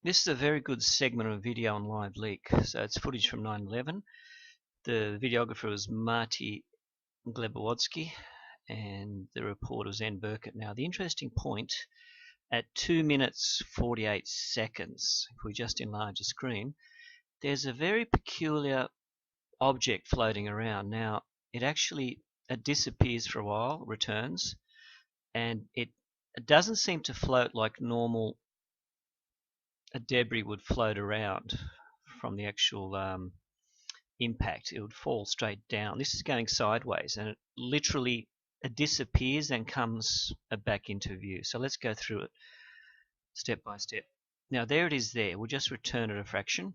This is a very good segment of video on live leak. So it's footage from 9/11. The videographer was Marty Glebowodsky and the reporter was Ann Burkett. Now the interesting point, at 2 minutes 48 seconds, if we just enlarge the screen, there's a very peculiar object floating around. Now it disappears for a while, returns, and it doesn't seem to float like normal a debris would float around from the actual impact. It would fall straight down. This is going sideways, and it literally disappears and comes back into view. So let's go through it step by step. Now there it is there. We'll just return it a fraction.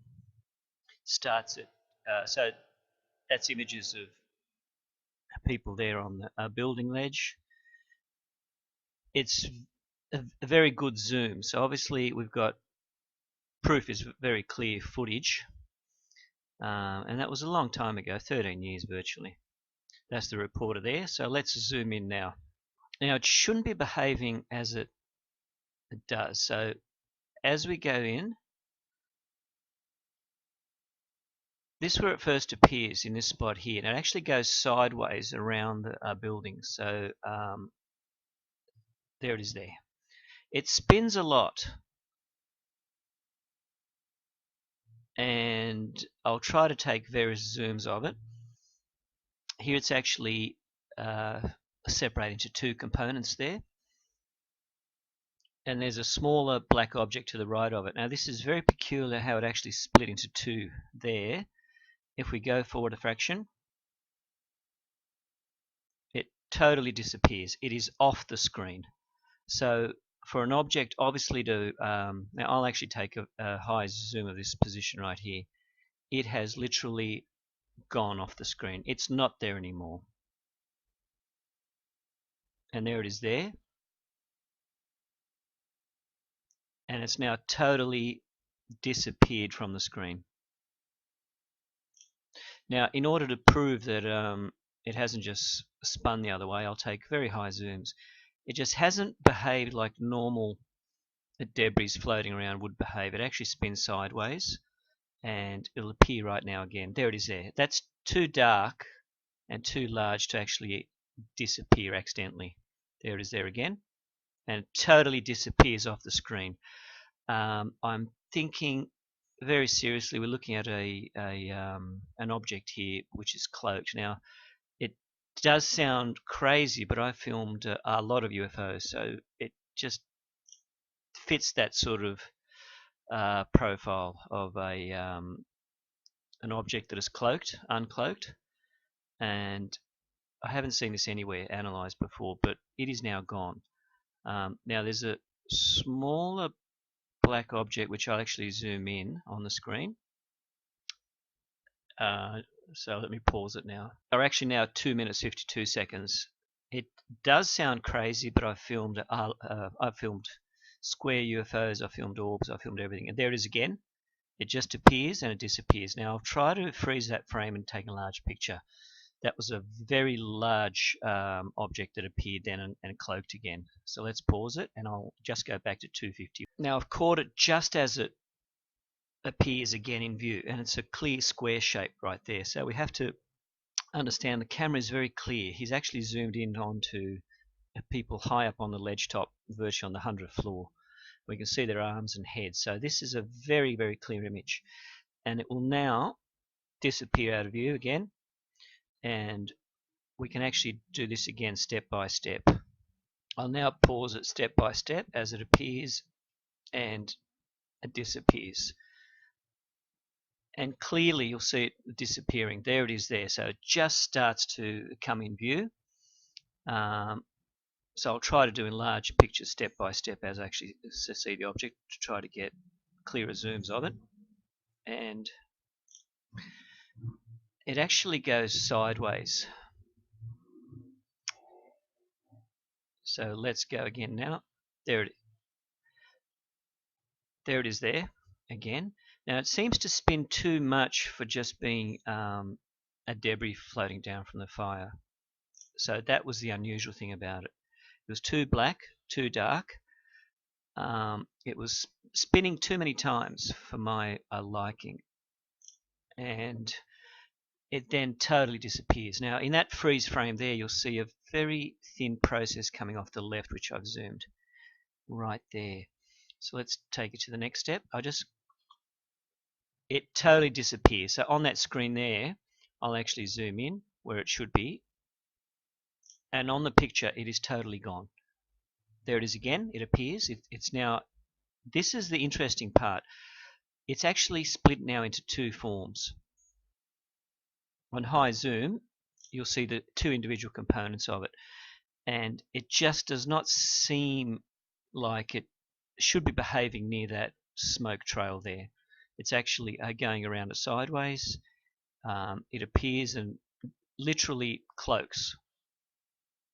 Starts at, so that's images of people there on the building ledge. It's a very good zoom. So obviously we've got proof is very clear footage. And that was a long time ago, 13 years virtually. That's the reporter there. So let's zoom in now. Now it shouldn't be behaving as it does. So as we go in, this is where it first appears, in this spot here, and it actually goes sideways around the building. So there it is there. It spins a lot, and I'll try to take various zooms of it. Here it's actually separated into two components there, and there's a smaller black object to the right of it. Now this is very peculiar how it actually split into two there. If we go forward a fraction, it totally disappears. It is off the screen. So for an object obviously to, now I'll actually take a high zoom of this position right here. It has literally gone off the screen. It's not there anymore. And there it is there. And it's now totally disappeared from the screen. Now in order to prove that it hasn't just spun the other way, I'll take very high zooms. It just hasn't behaved like normal debris floating around would behave. It actually spins sideways, and it'll appear right now again. There it is there. That's too dark and too large to actually disappear accidentally. There it is there again, and it totally disappears off the screen. I'm thinking very seriously, we're looking at an object here which is cloaked. Now it does sound crazy, but I filmed a lot of UFOs, so it just fits that sort of profile of an object that is cloaked, uncloaked, and I haven't seen this anywhere analysed before, but it is now gone. Now there's a smaller black object which I'll actually zoom in on the screen. So let me pause it now. We're actually now 2 minutes 52 seconds. It does sound crazy, but I filmed square UFOs, I filmed orbs, I filmed everything, and there it is again. It just appears and it disappears. Now I'll try to freeze that frame and take a large picture. That was a very large object that appeared then and cloaked again. So let's pause it, and I'll just go back to 250. Now I've caught it just as it appears again in view, and it's a clear square shape right there. So we have to understand the camera is very clear. He's actually zoomed in onto people high up on the ledge top, virtually on the 100th floor. We can see their arms and heads. So this is a very, very clear image, and it will now disappear out of view again, and we can actually do this again step by step. I'll now pause it step by step as it appears and it disappears. And clearly you'll see it disappearing. There it is there. So it just starts to come in view. So I'll try to do enlarged pictures step by step as I actually see the object to try to get clearer zooms of it. And it actually goes sideways. So let's go again now. There it is there again. Now it seems to spin too much for just being a debris floating down from the fire. So that was the unusual thing about it. It was too black, too dark. It was spinning too many times for my liking, and it then totally disappears. Now, in that freeze frame there, you'll see a very thin process coming off the left, which I've zoomed right there. So let's take it to the next step. It totally disappears. So on that screen there, I'll actually zoom in where it should be, and on the picture, it is totally gone. There it is again. It appears. It's now. This is the interesting part. It's actually split now into two forms. On high zoom, you'll see the two individual components of it, and it just does not seem like it should be behaving near that smoke trail there. It's actually going around it sideways. It appears and literally cloaks.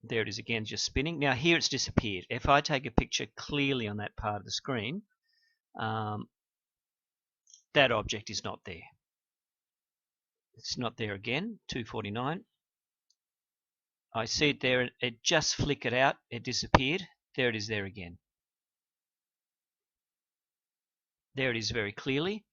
There it is again, just spinning. Now here it's disappeared. If I take a picture clearly on that part of the screen, that object is not there. It's not there again, 249. I see it there, it just flickered out, it disappeared. There it is there again. There it is very clearly.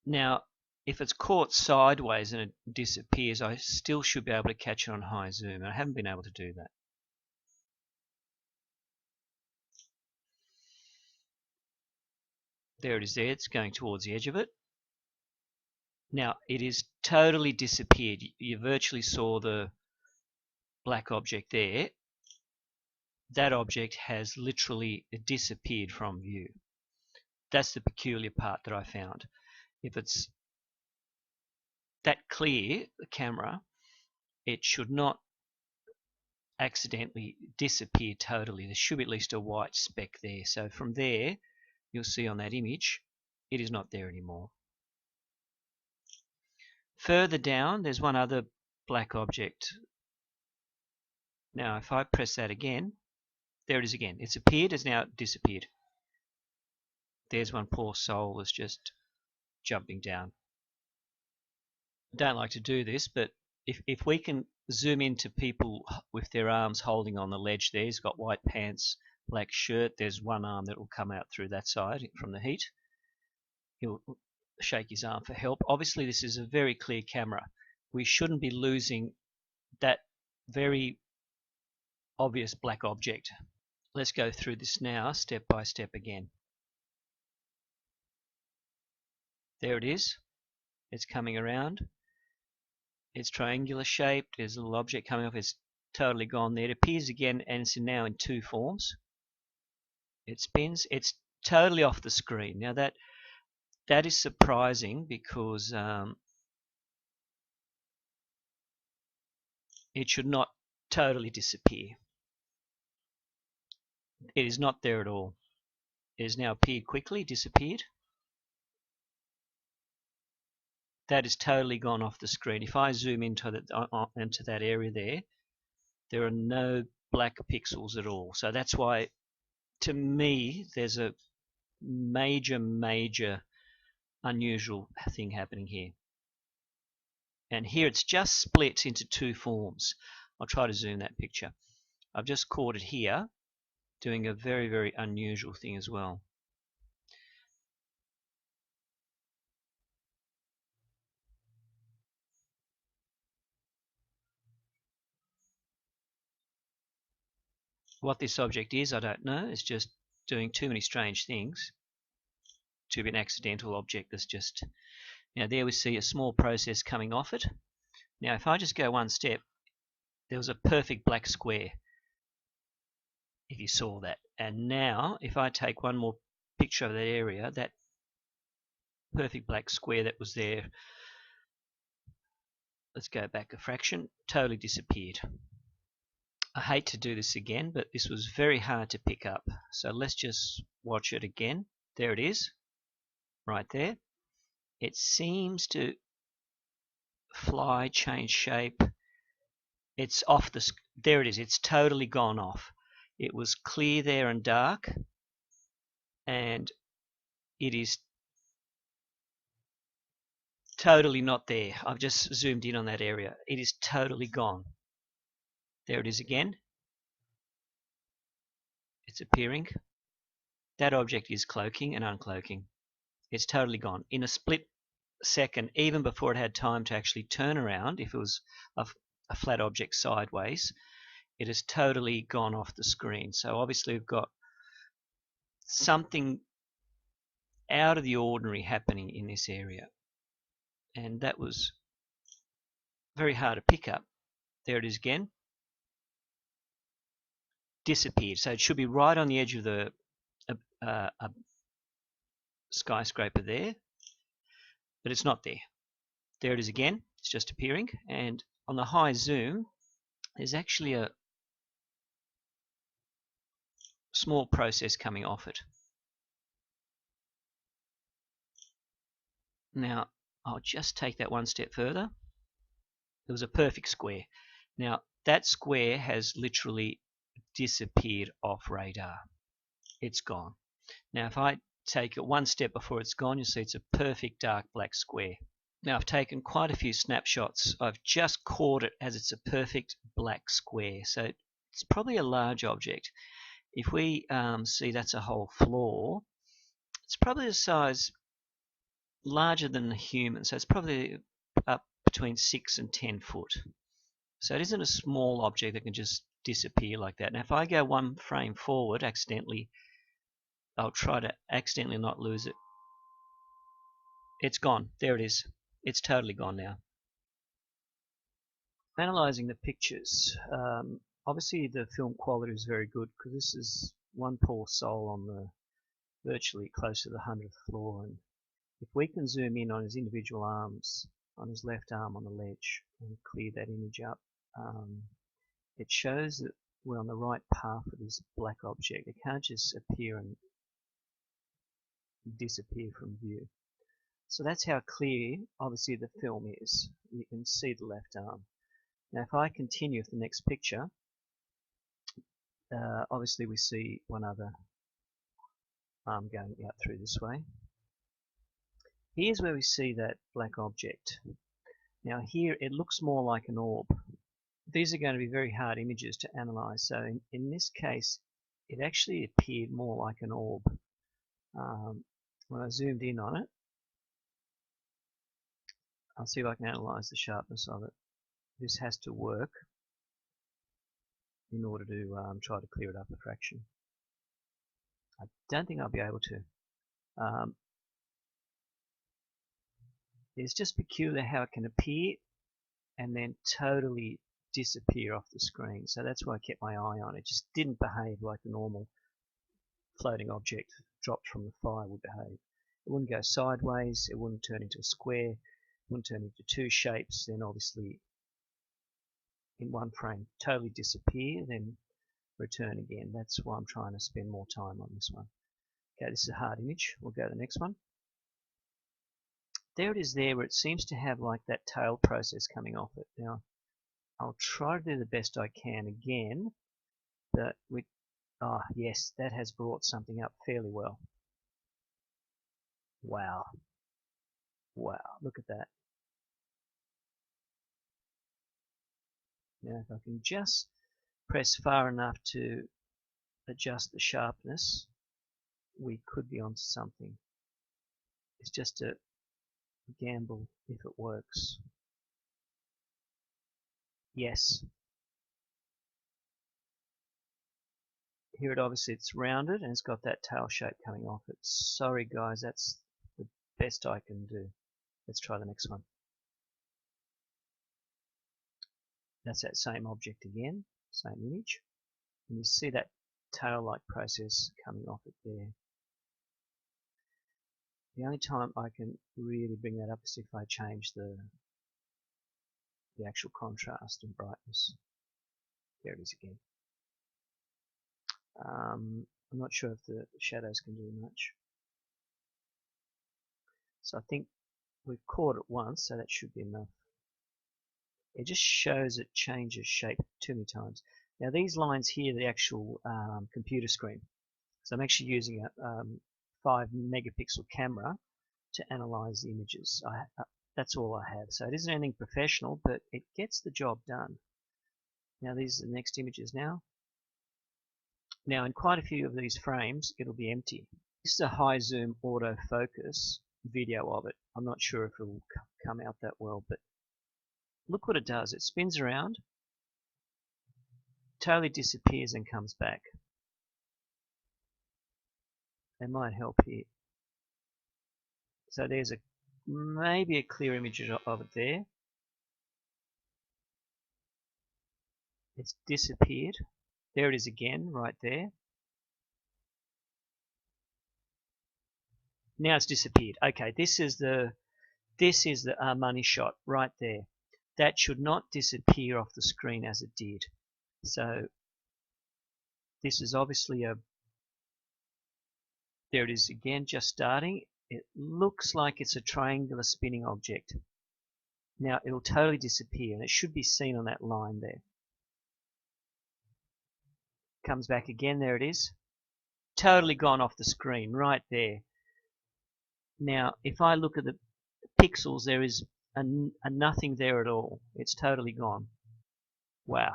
Now, if it's caught sideways and it disappears, I still should be able to catch it on high zoom. I haven't been able to do that. There it is there, it's going towards the edge of it. Now, it is totally disappeared. You virtually saw the black object there. That object has literally disappeared from view. That's the peculiar part that I found. If it's that clear, the camera, it should not accidentally disappear totally. There should be at least a white speck there. So from there, you'll see on that image, it is not there anymore. Further down, there's one other black object. Now, if I press that again, there it is again. It's appeared, it's now disappeared. There's one poor soul that's just jumping down. I don't like to do this, but if we can zoom into people with their arms holding on the ledge there, he's got white pants, black shirt, there's one arm that will come out through that side from the heat. He'll shake his arm for help. Obviously, this is a very clear camera. We shouldn't be losing that very obvious black object. Let's go through this now, step by step again. There it is. It's coming around. It's triangular shaped. There's a little object coming off. It's totally gone there. It appears again, and it's now in two forms. It spins. It's totally off the screen. Now that is surprising because it should not totally disappear. It is not there at all. It has now appeared quickly, disappeared. That is totally gone off the screen. If I zoom into that area there are no black pixels at all. So that's why, to me, there's a major unusual thing happening here. And here it's just split into two forms. I'll try to zoom that picture. I've just caught it here, doing a very unusual thing as well. What this object is, I don't know. It's just doing too many strange things to be an accidental object that's just... Now there we see a small process coming off it. Now if I just go one step, there was a perfect black square, if you saw that. And now if I take one more picture of that area, that perfect black square that was there, let's go back a fraction, totally disappeared. I hate to do this again, but this was very hard to pick up. So let's just watch it again. There it is, right there. It seems to fly, change shape. It's off the... There it is. It's totally gone off. It was clear there and dark, and it is totally not there. I've just zoomed in on that area. It is totally gone. There it is again. it's appearing. That object is cloaking and uncloaking. It's totally gone. In a split second, even before it had time to actually turn around, if it was a flat object sideways, it has totally gone off the screen. So obviously we've got something out of the ordinary happening in this area. And that was very hard to pick up. There it is again. Disappeared. So it should be right on the edge of the skyscraper there, but it's not there. There it is again. It's just appearing. And on the high zoom, there's actually a small process coming off it. Now, I'll just take that one step further. There was a perfect square. Now, that square has literally disappeared off radar. It's gone. Now, if I take it one step before it's gone, you'll see it's a perfect dark black square. Now, I've taken quite a few snapshots. I've just caught it as it's a perfect black square. So it's probably a large object. If we see that's a whole floor, it's probably the size larger than a human. So it's probably up between 6 and 10 foot. So it isn't a small object that can just disappear like that. Now, if I go one frame forward accidentally, I'll try to accidentally not lose it. It's gone. There it is. It's totally gone now. Analyzing the pictures. Obviously the film quality is very good because this is one poor soul on the virtually close to the 100th floor, and if we can zoom in on his individual arms, on his left arm on the ledge, and clear that image up, it shows that we're on the right path of this black object. It can't just appear and disappear from view. So that's how clear, obviously, the film is. You can see the left arm. Now, if I continue with the next picture, obviously we see one other arm going out through this way. Here's where we see that black object. Now here it looks more like an orb. These are going to be very hard images to analyze. So in this case, it actually appeared more like an orb. When I zoomed in on it, I'll see if I can analyze the sharpness of it. This has to work in order to try to clear it up a fraction. I don't think I'll be able to. It's just peculiar how it can appear and then totally disappear off the screen. So that's why I kept my eye on it. It just didn't behave like a normal floating object dropped from the fire would behave. It wouldn't go sideways, it wouldn't turn into a square, it wouldn't turn into two shapes, then obviously in one frame totally disappear, then return again. That's why I'm trying to spend more time on this one. Okay, this is a hard image. We'll go to the next one. There it is there where it seems to have like that tail process coming off it. Now, I'll try to do the best I can again, but yes, that has brought something up fairly well. Wow. Wow, look at that. Now, if I can just press far enough to adjust the sharpness, we could be onto something. It's just a gamble if it works. Yes. Here it obviously it's rounded and it's got that tail shape coming off it. Sorry guys, that's the best I can do. Let's try the next one. That's that same object again, same image. And you see that tail-like process coming off it there. The only time I can really bring that up is if I change the actual contrast and brightness. There it is again. I'm not sure if the shadows can do much. So I think we've caught it once, so that should be enough. It just shows it changes shape too many times. Now these lines here are the actual computer screen. So I'm actually using a 5 megapixel camera to analyze the images. That's all I have. So it isn't anything professional, but it gets the job done. Now these are the next images now. Now in quite a few of these frames it'll be empty. This is a high zoom autofocus video of it. I'm not sure if it'll come out that well, but look what it does. It spins around, totally disappears and comes back. It might help here. So there's maybe a clear image of it there. It's disappeared. There it is again, right there. Now it's disappeared. Okay, this is the money shot right there. That should not disappear off the screen as it did. So this is obviously there it is again, just starting. It looks like it's a triangular spinning object. Now it'll totally disappear, and it should be seen on that line there. Comes back again, there it is. Totally gone off the screen, right there. Now, if I look at the pixels, there is a nothing there at all. It's totally gone. Wow.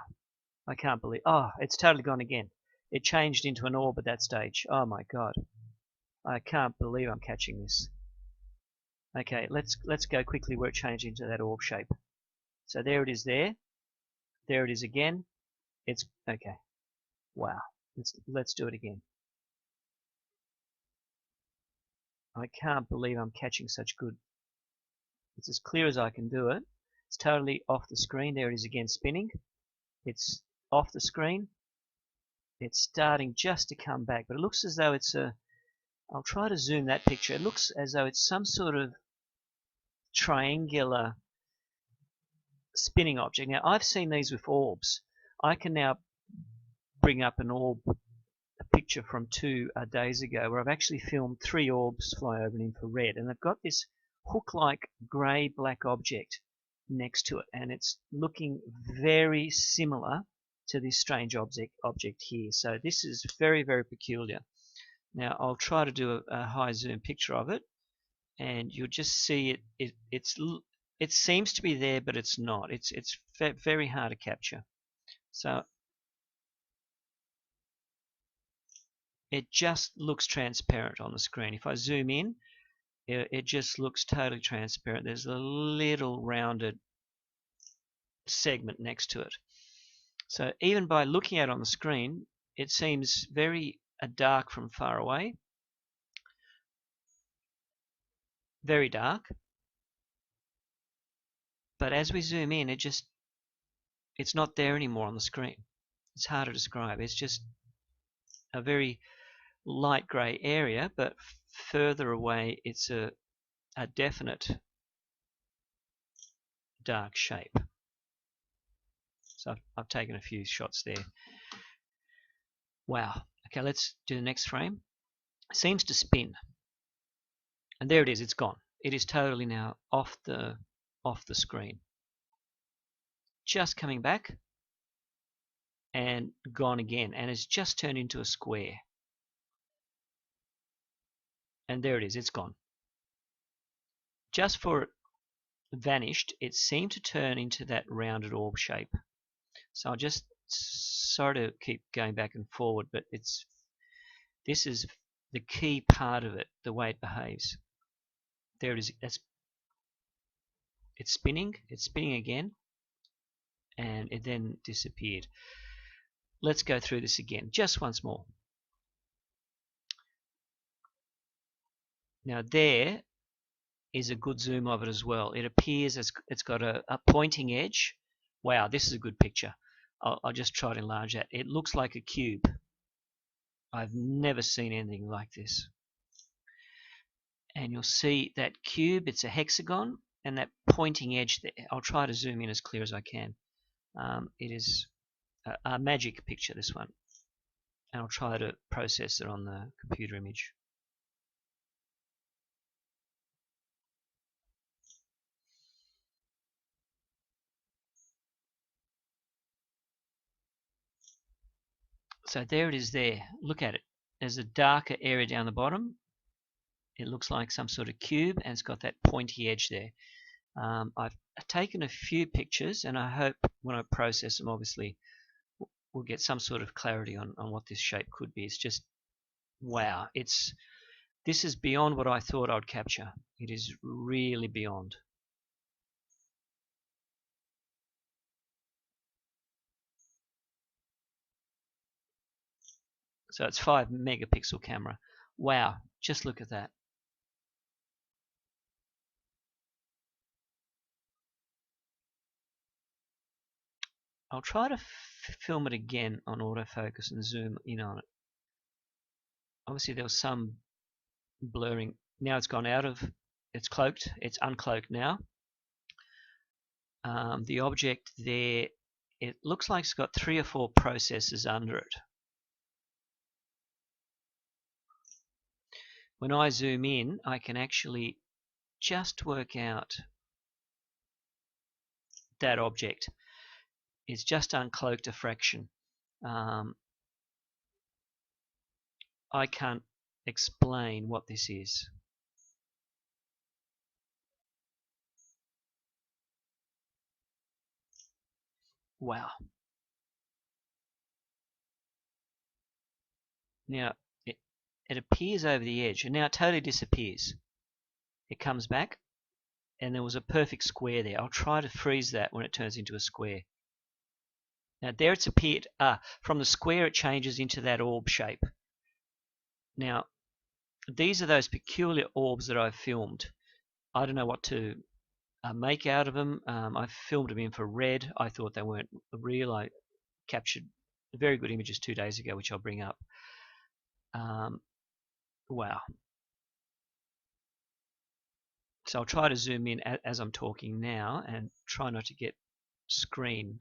I can't believe, oh, it's totally gone again. It changed into an orb at that stage. Oh my God. I can't believe I'm catching this. Okay, let's go quickly where it changed into that orb shape. So there it is there. There it is again. It's, okay. Wow. Let's do it again. I can't believe I'm catching such good. It's as clear as I can do it. It's totally off the screen. There it is again spinning. It's off the screen. It's starting just to come back, but it looks as though it's I'll try to zoom that picture. It looks as though it's some sort of triangular spinning object. Now I've seen these with orbs. I can now bring up an orb, a picture from 2 days ago where I've actually filmed 3 orbs fly over in infrared, and they've got this hook-like grey-black object next to it, and it's looking very similar to this strange object here. So this is very, very peculiar. Now I'll try to do a high zoom picture of it, and you'll just see it seems to be there, but it's not. It's very hard to capture. So it just looks transparent on the screen. If I zoom in, it just looks totally transparent. There's a little rounded segment next to it. So even by looking at it on the screen, it seems very dark from far away. Very dark. But as we zoom in, it's not there anymore on the screen. It's hard to describe. It's just a very light grey area, but further away it's a definite dark shape. So I've taken a few shots there. Wow. Okay, let's do the next frame. It seems to spin. And there it is, it's gone. It is totally now off the screen. Just coming back and gone again, and it's just turned into a square. And there it is, it's gone. Just for it vanished, it seemed to turn into that rounded orb shape. So I'll just sort of keep going back and forward, but this is the key part of it, the way it behaves. There it is. It's spinning again, and it then disappeared. Let's go through this again, just once more. Now there is a good zoom of it as well. It appears it's got a pointing edge. Wow, this is a good picture. I'll just try to enlarge that. It looks like a cube. I've never seen anything like this. And you'll see that cube, it's a hexagon, and that pointing edge there. I'll try to zoom in as clear as I can. It is a magic picture, this one. And I'll try to process it on the computer image. So there it is there. Look at it. There's a darker area down the bottom. It looks like some sort of cube, and it's got that pointy edge there. I've taken a few pictures, and I hope when I process them, obviously, we'll get some sort of clarity on what this shape could be. It's just, wow, this is beyond what I thought I'd capture. It is really beyond. So it's 5 megapixel camera. Wow, just look at that. I'll try to film it again on autofocus and zoom in on it. Obviously there was some blurring. Now it's gone out of, it's cloaked, it's uncloaked now. The object there, it looks like it's got 3 or 4 processors under it. When I zoom in, I can actually just work out that object. It's just uncloaked a fraction. I can't explain what this is. Wow. Now, it appears over the edge, and now it totally disappears. It comes back, and there was a perfect square there. I'll try to freeze that when it turns into a square. Now, there it's appeared. From the square, it changes into that orb shape. Now, these are those peculiar orbs that I've filmed. I don't know what to make out of them. I filmed them in infrared. I thought they weren't real. I captured very good images 2 days ago, which I'll bring up. Wow. So I'll try to zoom in as I'm talking now and try not to get screen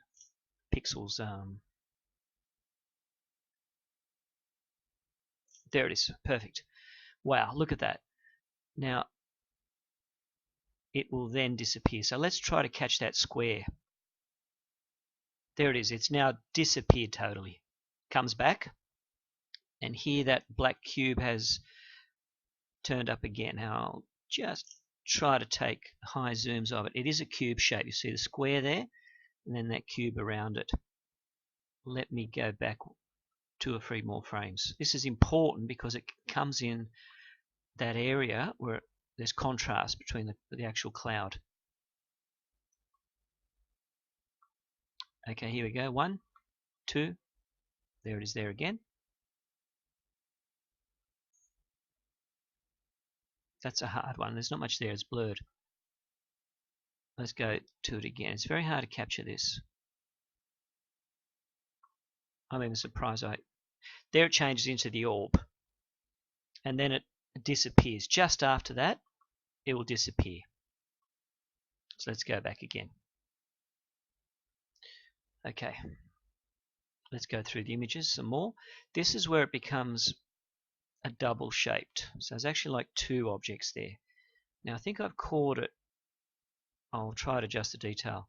pixels. There it is. Perfect. Wow, look at that. Now, it will then disappear. So let's try to catch that square. There it is. It's now disappeared totally. Comes back, and here that black cube has turned up again. Now I'll just try to take high zooms of it. It is a cube shape. You see the square there, and then that cube around it. Let me go back 2 or 3 more frames. This is important because it comes in that area where there's contrast between the actual cloud. Okay, here we go. 1, 2. There it is there again. That's a hard one. There's not much there. It's blurred. Let's go to it again. It's very hard to capture this. I'm even surprised. There it changes into the orb. And then it disappears. Just after that, it will disappear. So let's go back again. Okay. Let's go through the images some more. This is where it becomes a double shaped. So there's actually like 2 objects there. Now I think I've caught it. I'll try to adjust the detail.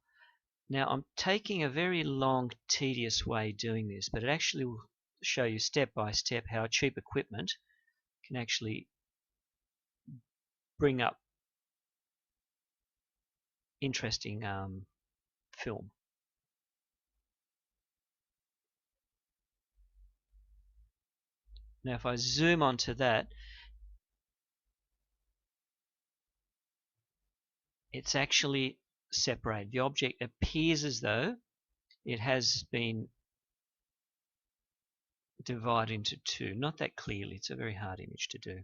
Now I'm taking a very long, tedious way doing this, but it actually will show you step by step how cheap equipment can actually bring up interesting film. Now if I zoom onto that, it's actually separated. The object appears as though it has been divided into 2. Not that clearly. It's a very hard image to do.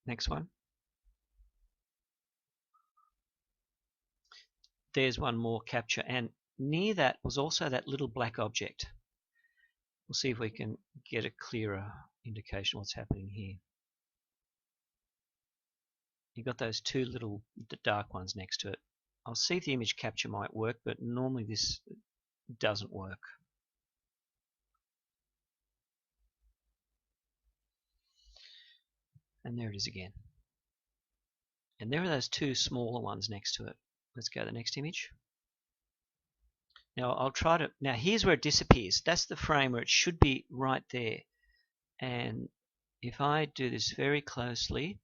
Next one. There's one more capture, and near that was also that little black object. We'll see if we can get a clearer indication of what's happening here. You've got those 2 little dark ones next to it. I'll see if the image capture might work, but normally this doesn't work. And there it is again. And there are those 2 smaller ones next to it. Let's go to the next image. Now I'll try to, now here's where it disappears. That's the frame where it should be right there. And if I do this very closely,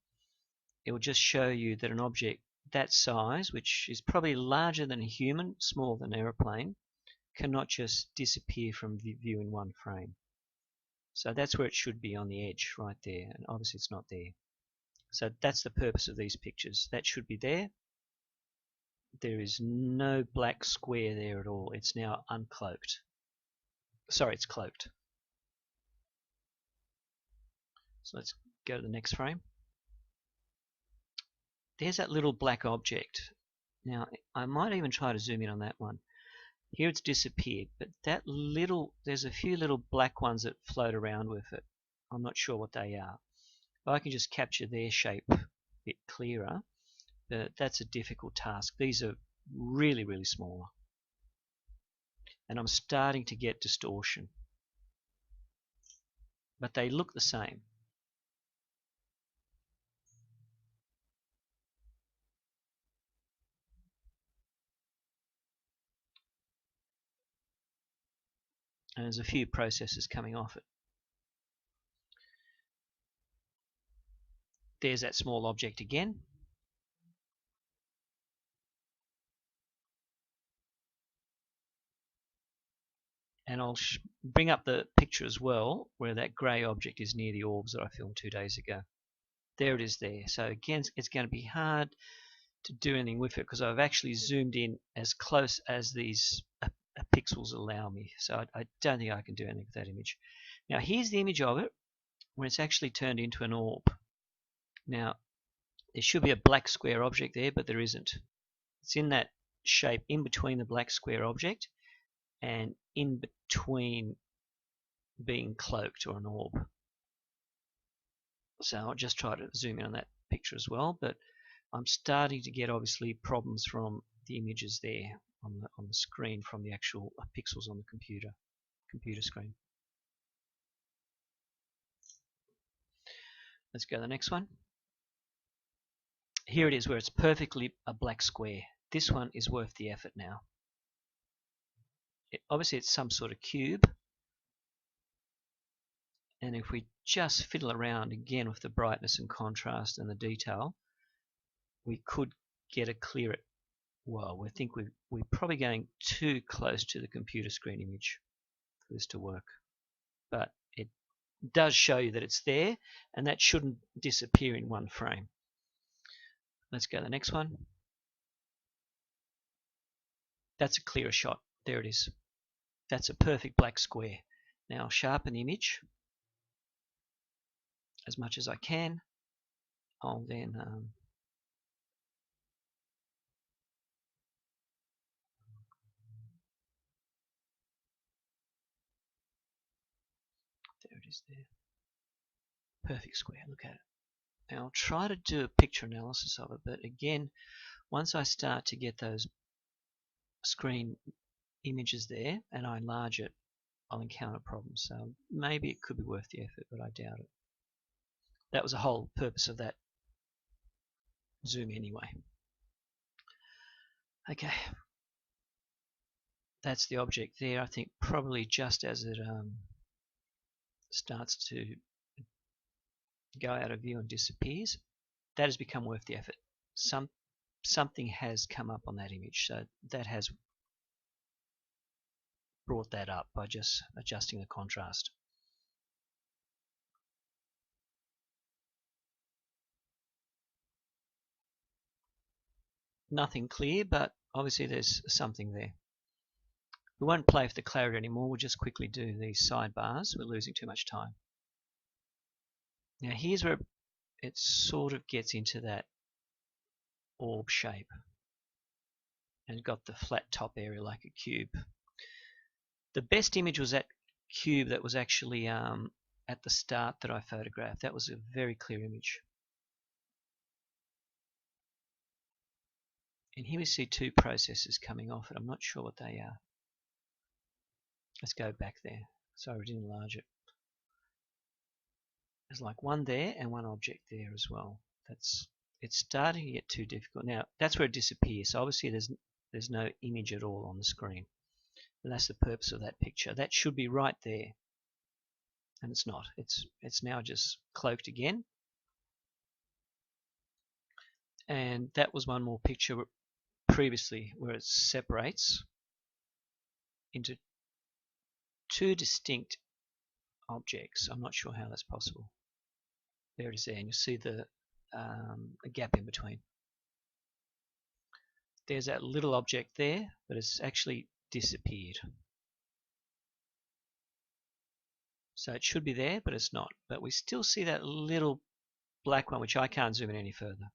it will just show you that an object that size, which is probably larger than a human, smaller than an aeroplane, cannot just disappear from view in one frame. So that's where it should be, on the edge right there, and obviously it's not there. So that's the purpose of these pictures. That should be there. There is no black square there at all. It's now uncloaked. Sorry, it's cloaked. So let's go to the next frame. There's that little black object. Now, I might even try to zoom in on that one. Here it's disappeared, but that little, there's a few little black ones that float around with it. I'm not sure what they are. If I can just capture their shape a bit clearer, but that's a difficult task. These are really, really small. And I'm starting to get distortion. But they look the same. And there's a few processes coming off it. There's that small object again. And I'll bring up the picture as well, where that grey object is near the orbs that I filmed 2 days ago. There it is there. So again, it's going to be hard to do anything with it because I've actually zoomed in as close as these pixels allow me. So I don't think I can do anything with that image. Now here's the image of it when it's actually turned into an orb. Now there should be a black square object there, but there isn't. It's in that shape in between the black square object and in between being cloaked or an orb. So I'll just try to zoom in on that picture as well, but I'm starting to get obviously problems from the images there on the screen from the actual pixels on the computer screen. Let's go to the next one. Here it is where it's perfectly a black square. This one is worth the effort now. Obviously it's some sort of cube, and if we just fiddle around again with the brightness and contrast and the detail, we could get a clearer. Well, we think we're probably going too close to the computer screen image for this to work, but it does show you that it's there, and that shouldn't disappear in one frame. Let's go to the next one. That's a clearer shot. There it is. That's a perfect black square. Now I'll sharpen the image as much as I can. I'll then there it is there. Perfect square, look at it. Now I'll try to do a picture analysis of it, but again, once I start to get those screen images there and I enlarge it, I'll encounter problems. So maybe it could be worth the effort, but I doubt it. That was the whole purpose of that zoom anyway. Okay, that's the object there. I think probably just as it starts to go out of view and disappears, that has become worth the effort. Something has come up on that image, so that has brought that up by just adjusting the contrast. Nothing clear, but obviously there's something there. We won't play with the clarity anymore, we'll just quickly do these sidebars. We're losing too much time. Now here's where it sort of gets into that orb shape and got the flat top area like a cube. The best image was that cube that was actually at the start that I photographed. That was a very clear image. And here we see two processes coming off it. I'm not sure what they are. Let's go back there. Sorry, we didn't enlarge it. There's like one there and one object there as well. It's starting to get too difficult. Now that's where it disappears. So obviously there's no image at all on the screen. And that's the purpose of that picture. That should be right there. and it's not. It's now just cloaked again. And that was one more picture previously where it separates into two distinct objects. I'm not sure how that's possible. There it is there, and you see the a gap in between. There's that little object there, but it's actually disappeared. So it should be there, but it's not. But we still see that little black one, which I can't zoom in any further.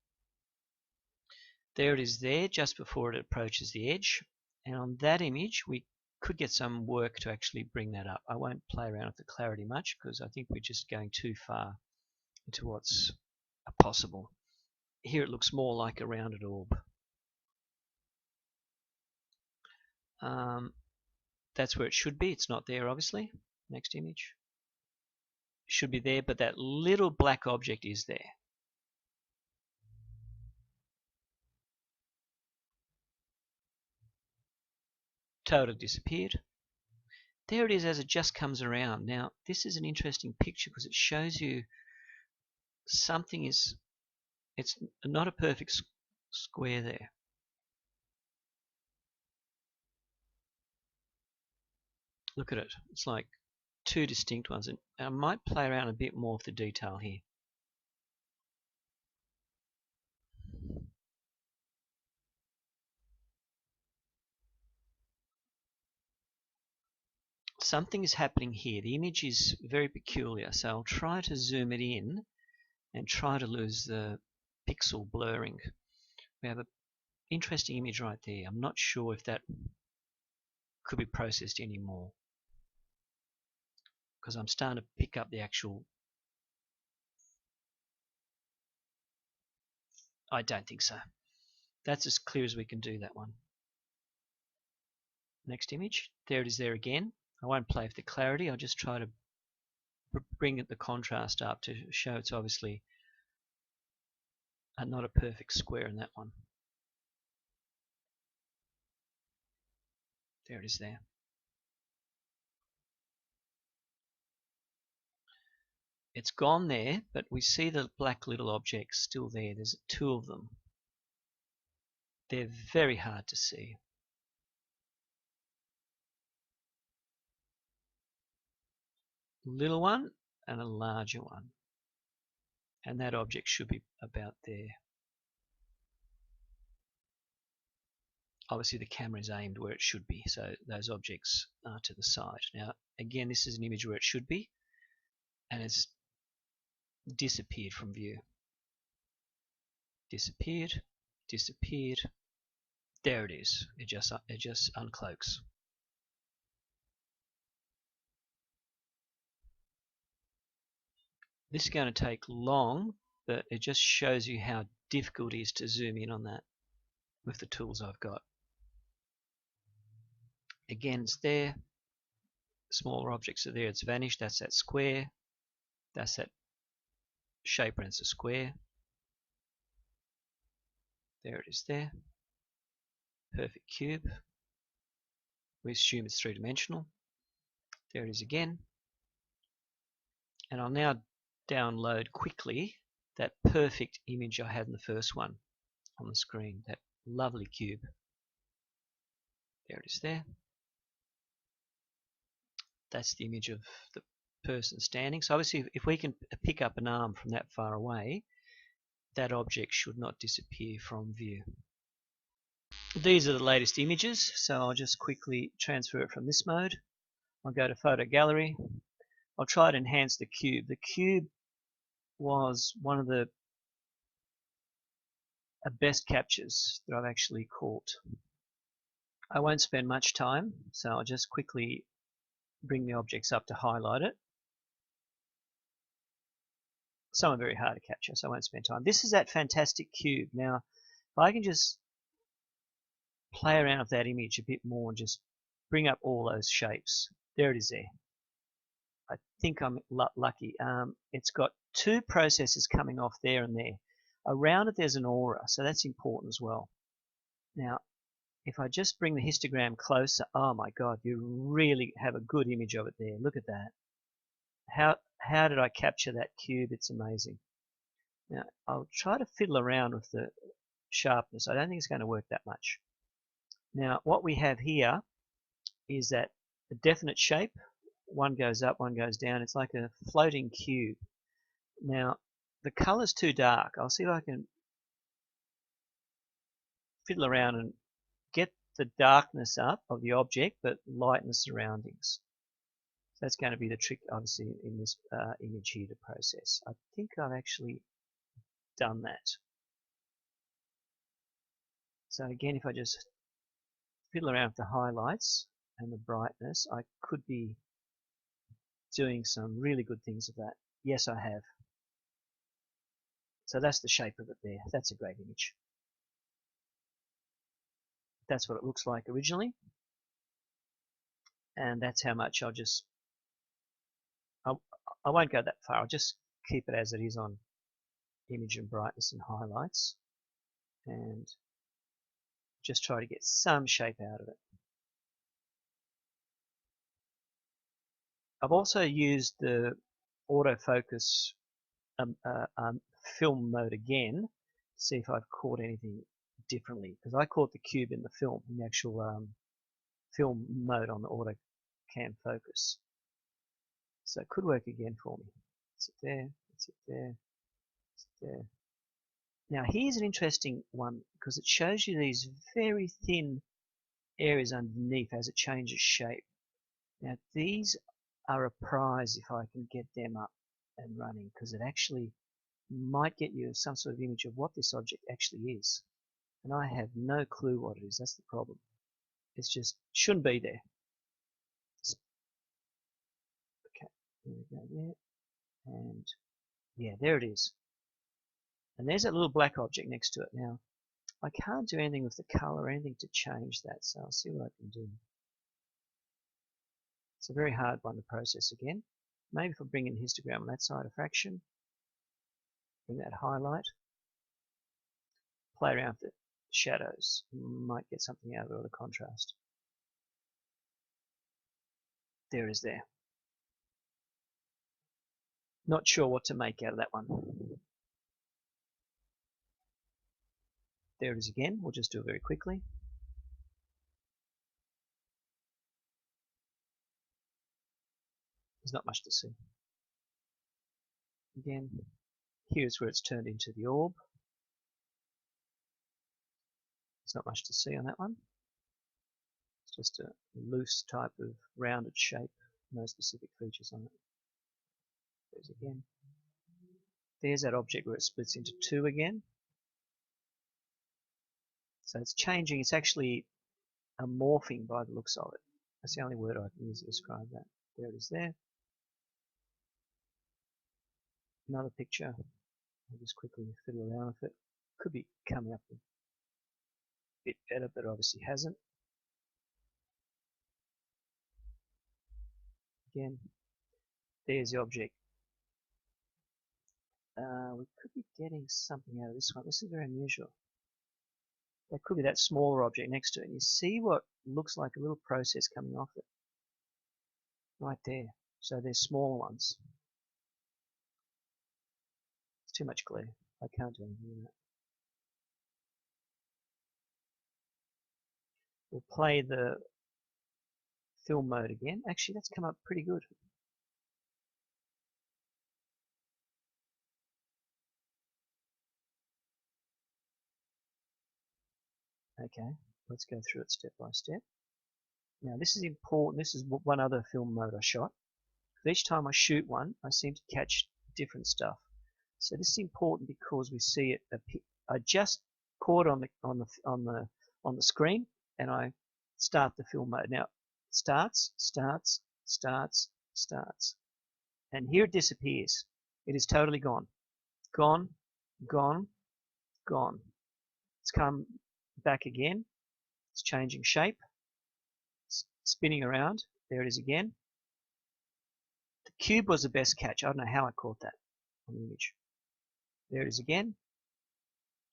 There it is there, just before it approaches the edge. And on that image, we could get some work to actually bring that up. I won't play around with the clarity much, because I think we're just going too far into what's possible. Here it looks more like a rounded orb. That's where it should be. It's not there, obviously. Next image. Should be there, but that little black object is there. Totally disappeared. There it is as it just comes around. Now, this is an interesting picture because it shows you something is, it's not a perfect square there. Look at it. It's like two distinct ones. And I might play around a bit more with the detail here. Something is happening here. The image is very peculiar, so I'll try to zoom it in and try to lose the pixel blurring. We have an interesting image right there. I'm not sure if that could be processed anymore, because I'm starting to pick up the actual. I don't think so. That's as clear as we can do that one. Next image. There it is there again. I won't play with the clarity. I'll just try to bring the contrast up to show it's obviously not a perfect square in that one. There it is there. It's gone there, but we see the black little objects still there. There's two of them. They're very hard to see. Little one and a larger one. And that object should be about there. Obviously the camera is aimed where it should be, so those objects are to the side. Now again, this is an image where it should be, and it's disappeared from view. Disappeared, disappeared. There it is. It just uncloaks. This is going to take long, but it just shows you how difficult it is to zoom in on that with the tools I've got. Again, it's there. Smaller objects are there. It's vanished. That's that square. That's that shape, and it's a square. There it is there. Perfect cube. We assume it's three-dimensional. There it is again. And I'll now download quickly that perfect image I had in the first one on the screen, that lovely cube. There it is there. That's the image of the person standing. So obviously if we can pick up an arm from that far away, that object should not disappear from view. These are the latest images, so I'll just quickly transfer it from this mode. I'll go to Photo Gallery. I'll try to enhance the cube. The cube was one of the best captures that I've actually caught. I won't spend much time, so I'll just quickly bring the objects up to highlight it. Some are very hard to capture, so I won't spend time. This is that fantastic cube. Now, if I can just play around with that image a bit more and just bring up all those shapes. There it is there. I think I'm lucky. It's got two processes coming off there and there. Around it there's an aura, so that's important as well. Now, if I just bring the histogram closer, oh my God, you really have a good image of it there. Look at that. how did I capture that cube? It's amazing. Now, I'll try to fiddle around with the sharpness. I don't think it's going to work that much. Now, what we have here is that a definite shape. One goes up, one goes down. It's like a floating cube. Now, the color's too dark. I'll see if I can fiddle around and get the darkness up of the object, but lighten the surroundings. So that's going to be the trick, obviously, in this image here to process. I think I've actually done that. So again, if I just fiddle around with the highlights and the brightness, I could be doing some really good things with that. Yes, I have. So that's the shape of it there. That's a great image. That's what it looks like originally. And that's how much I won't go that far. I'll just keep it as it is on image and brightness and highlights. And just try to get some shape out of it. I've also used the autofocus film mode again to see if I've caught anything differently, because I caught the cube in the film, in the actual film mode on the auto cam focus. So it could work again for me. It's it there, it's it there, it's it there. Now here's an interesting one, because it shows you these very thin areas underneath as it changes shape. Now these are a prize if I can get them up and running, because it actually might get you some sort of image of what this object actually is. And I have no clue what it is. That's the problem. It's just shouldn't be there. Okay, there we go there. And yeah, there it is. And there's that little black object next to it. Now, I can't do anything with the color or anything to change that, so I'll see what I can do. It's a very hard one to process again. Maybe if I bring in histogram on that side of fraction, bring that highlight, play around with the shadows, might get something out of it, or the contrast. There it is there. Not sure what to make out of that one. There it is again. We'll just do it very quickly. There's not much to see. Again, here's where it's turned into the orb. There's not much to see on that one. It's just a loose type of rounded shape, no specific features on it. There's again. There's that object where it splits into two again. So it's changing. It's actually a morphing by the looks of it. That's the only word I can use to describe that. There it is there. Another picture. I'll just quickly fiddle around with it. Could be coming up a bit better, but obviously hasn't. Again, there's the object. We could be getting something out of this one. This is very unusual. There could be that smaller object next to it. And you see what looks like a little process coming off it. Right there. So there's smaller ones. It's too much glare. I can't do anything with that. We'll play the film mode again. Actually, that's come up pretty good. Okay, let's go through it step by step. Now this is important. This is one other film mode I shot. Each time I shoot one, I seem to catch different stuff. So this is important because we see it. I just caught on the screen, and I start the film mode. Now it starts, and here it disappears. It is totally gone, gone, gone, gone. It's come back again. It's changing shape, spinning around. There it is again. The cube was the best catch. I don't know how I caught that on the image. There it is again.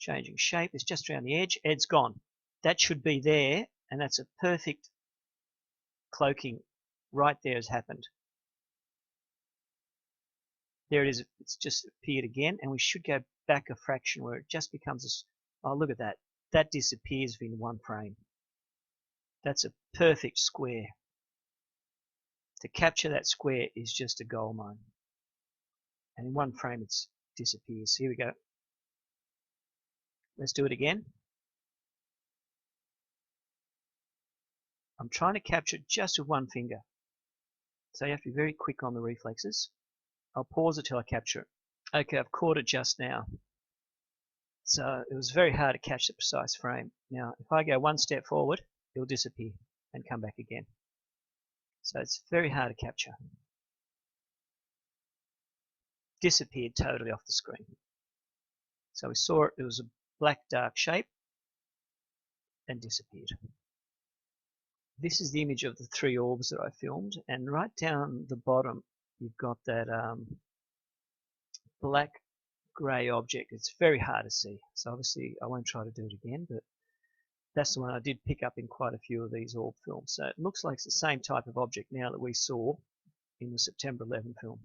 Changing shape. It's just around the edge. Ed's gone. That should be there, and that's a perfect cloaking. Right there has happened. There it is. It's just appeared again, and we should go back a fraction where it just becomes a, oh, look at that. That disappears within one frame. That's a perfect square. To capture that square is just a gold mine. And in one frame it disappears. Here we go. Let's do it again. I'm trying to capture it just with one finger. So you have to be very quick on the reflexes. I'll pause it till I capture it. Okay, I've caught it just now. So it was very hard to catch the precise frame. Now, if I go one step forward, it'll disappear and come back again. So it's very hard to capture. Disappeared totally off the screen. So we saw it, it was a black dark shape and disappeared. This is the image of the three orbs that I filmed, and right down the bottom you've got that black grey object. It's very hard to see, so obviously I won't try to do it again, but that's the one I did pick up in quite a few of these orb films. So it looks like it's the same type of object now that we saw in the September 11 film.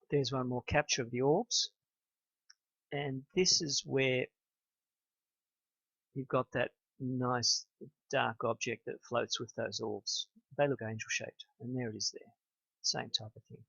There's one more capture of the orbs, and this is where you've got that nice dark object that floats with those orbs. They look angel shaped, and there it is there. Same type of thing.